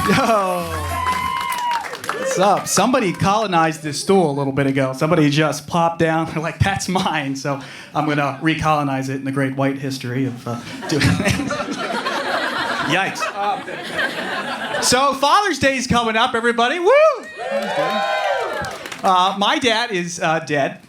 Yo. What's up? Somebody colonized this stool a little bit ago. Somebody just plopped down. They're like, that's mine. So I'm going to recolonize it in the great white history of doing things. Yikes. So Father's Day is coming up, everybody. Woo! My dad is dead.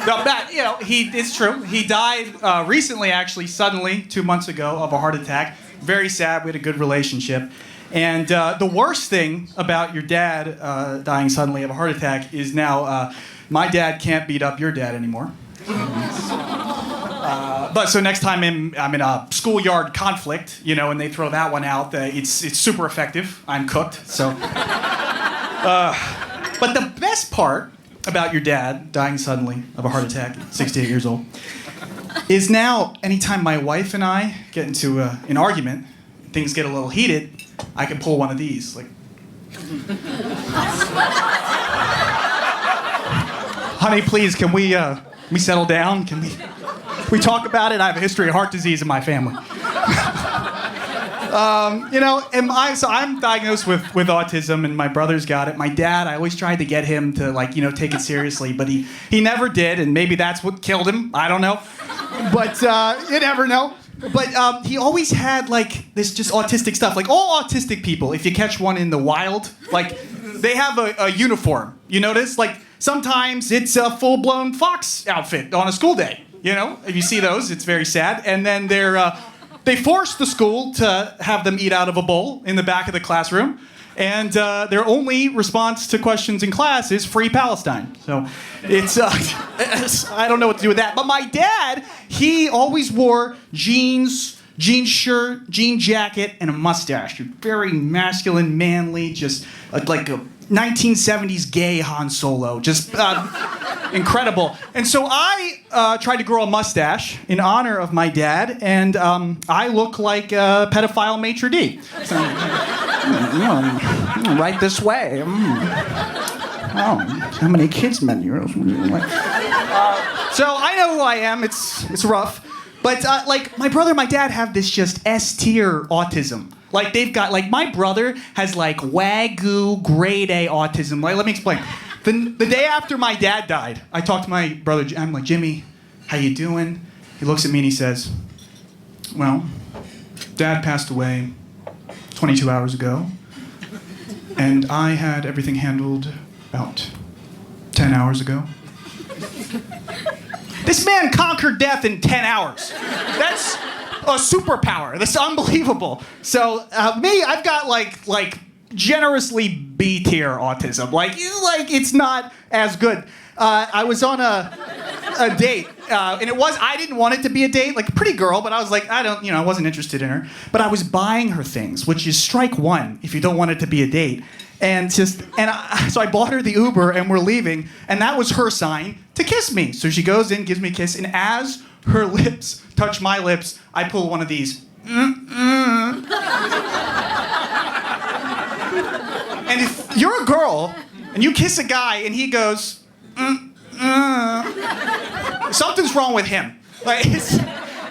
It's true. He died recently, actually, suddenly, 2 months ago, of a heart attack. Very sad. We had a good relationship. And the worst thing about your dad dying suddenly of a heart attack is now my dad can't beat up your dad anymore. But so next time I'm in a schoolyard conflict, and they throw that one out, it's super effective. I'm cooked. So, but the best part about your dad dying suddenly of a heart attack, 68 years old, is now anytime my wife and I get into an argument, things get a little heated, I can pull one of these, like. Honey, please, can we settle down? Can we talk about it? I have a history of heart disease in my family. So I'm diagnosed with autism, and my brother's got it. My dad, I always tried to get him to take it seriously, but he never did, and maybe that's what killed him. I don't know, but you never know. But he always had this just autistic stuff. Like all autistic people, if you catch one in the wild, they have a uniform. You notice? Sometimes it's a full-blown fox outfit on a school day. If you see those, it's very sad. And then they force the school to have them eat out of a bowl in the back of the classroom. And their only response to questions in class is free Palestine. So it's, I don't know what to do with that. But my dad, he always wore jeans shirt, jean jacket, and a mustache. Very masculine, manly, just like a 1970s gay Han Solo. Just incredible. And so I tried to grow a mustache in honor of my dad, and I look like a pedophile maitre d'. So, right this way. Oh, how many kids, men? So I know who I am. It's rough. But my brother and my dad have this just S-tier autism. They've got, my brother has, Wagyu grade A autism. Let me explain. The day after my dad died, I talked to my brother. I'm like, Jimmy, how you doing? He looks at me and he says, well, Dad passed away 22 hours ago, and I had everything handled about 10 hours ago. This man conquered death in 10 hours. That's a superpower. That's unbelievable. So me, I've got generously B-tier autism. It's not as good. I was on a date, and I didn't want it to be a date, a pretty girl, but I was I wasn't interested in her. But I was buying her things, which is strike one if you don't want it to be a date. And so I bought her the Uber, and we're leaving, and that was her sign to kiss me. So she goes in, gives me a kiss, and as her lips touch my lips, I pull one of these. And if you're a girl and you kiss a guy and he goes, something's wrong with him.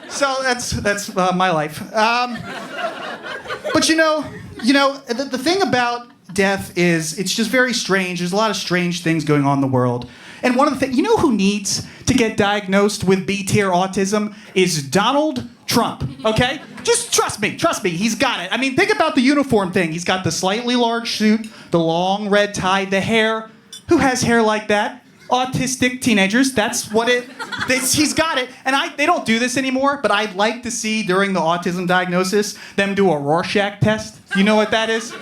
So that's my life. But the thing about death is it's just very strange. There's a lot of strange things going on in the world. And one of the things, who needs to get diagnosed with B-tier autism is Donald Trump, okay? Just trust me, he's got it. I mean, think about the uniform thing. He's got the slightly large suit, the long red tie, the hair. Who has hair like that? Autistic teenagers, that's what he's got it. And they don't do this anymore, but I'd like to see during the autism diagnosis them do a Rorschach test. You know what that is?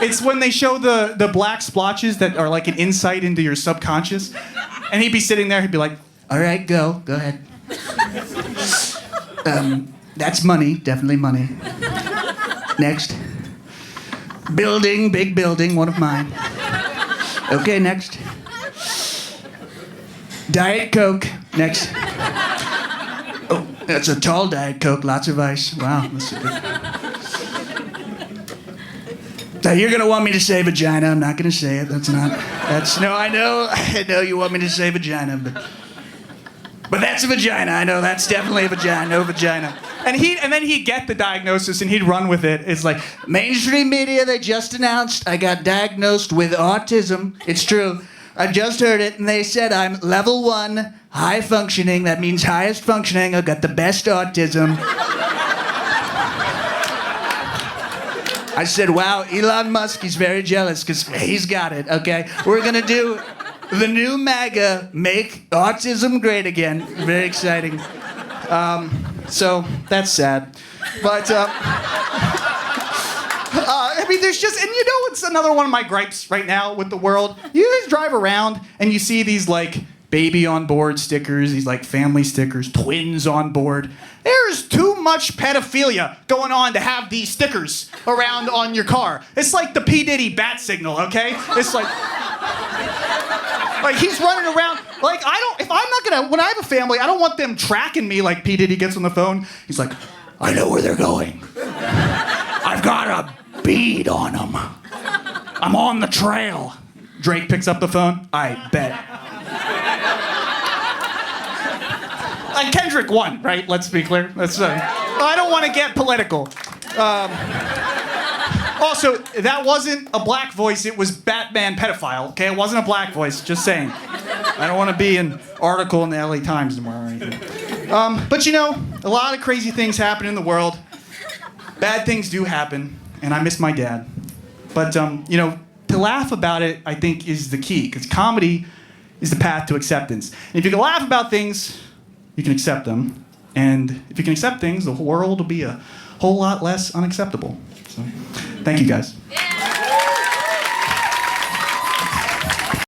It's when they show the black splotches that are like an insight into your subconscious. And he'd be sitting there, he'd be like, all right, go ahead. That's money, definitely money. Next. Building, big building, one of mine. Okay, next. Diet Coke, next. Oh, that's a tall Diet Coke, lots of ice. Wow, that's a good. Now you're gonna want me to say vagina. I'm not gonna say it. I know you want me to say vagina, but But that's a vagina. I know that's definitely a vagina. No vagina. And then he'd get the diagnosis and he'd run with it. It's like, mainstream media, they just announced I got diagnosed with autism. It's true. I just heard it, and they said I'm level 1, high functioning. That means highest functioning. I got the best autism. I said, wow, Elon Musk, he's very jealous because he's got it, okay? We're going to do the new MAGA, make autism great again. Very exciting. So that's sad. But, I mean, there's just, and you know what's another one of my gripes right now with the world? You guys drive around and you see these, like, baby on board stickers, these, like, family stickers, twins on board. There's too much pedophilia going on to have these stickers around on your car. It's like the P. Diddy bat signal, okay? It's like he's running around, like, if I'm not gonna, when I have a family, I don't want them tracking me like P. Diddy gets on the phone. He's like, I know where they're going. I've got a bead on them. I'm on the trail. Drake picks up the phone. I bet. Kendrick won, right? Let's be clear. I don't want to get political. Also, that wasn't a black voice. It was Batman pedophile, okay? It wasn't a black voice. Just saying. I don't want to be an article in the LA Times tomorrow or anything. But you know, a lot of crazy things happen in the world. Bad things do happen, and I miss my dad. But, you know, to laugh about it, I think, is the key, because comedy is the path to acceptance. And if you can laugh about things, you can accept them. And if you can accept things, the world will be a whole lot less unacceptable. So, thank you, guys.